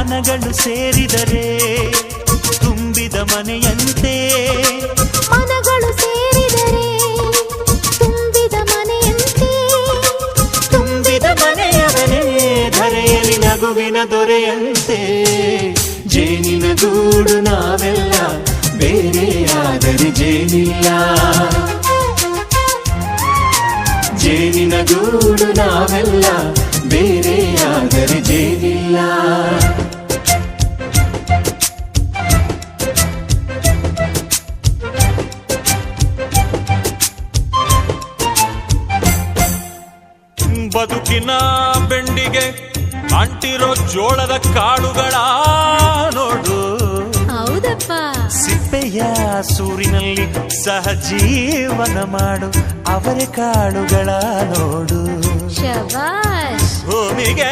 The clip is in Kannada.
ಮನಗಳು ಸೇರಿದರೆ ತುಂಬಿದ ಮನೆಯಂತೆ. ಮನಗಳು ಸೇರಿದರೆ ತುಂಬಿದ ಮನೆಯಂತೆ. ತುಂಬಿದ ಮನೆಯವನೇ ಧರೆಯಲ್ಲಿ ನಗುವಿನ ದೊರೆಯಂತೆ. ಜೇನಿನ ಗೂಡು ನಾವೆಲ್ಲ ಬೇರೆಯಾದರೆ ಜೇನಿಲ್ಲ. ಜೇನಿನ ಗೂಡು ನಾವೆಲ್ಲ ಬೇರೆಯಾದರೆ ಜೇನಿಲ್ಲ. ಬದುಕಿನ ಬೆಂಡಿಗೆ ಅಂಟಿರೋ ಜೋಳದ ಕಾಳುಗಳ ನೋಡು. ಹೌದಪ್ಪ. ಸಿಪ್ಪೆಯ ಸೂರಿನಲ್ಲಿ ಸಹಜೀವನ ಮಾಡು ಅವರೆ ಕಾಳುಗಳ ನೋಡು. ಶಬಾಷ್. ಭೂಮಿಗೆ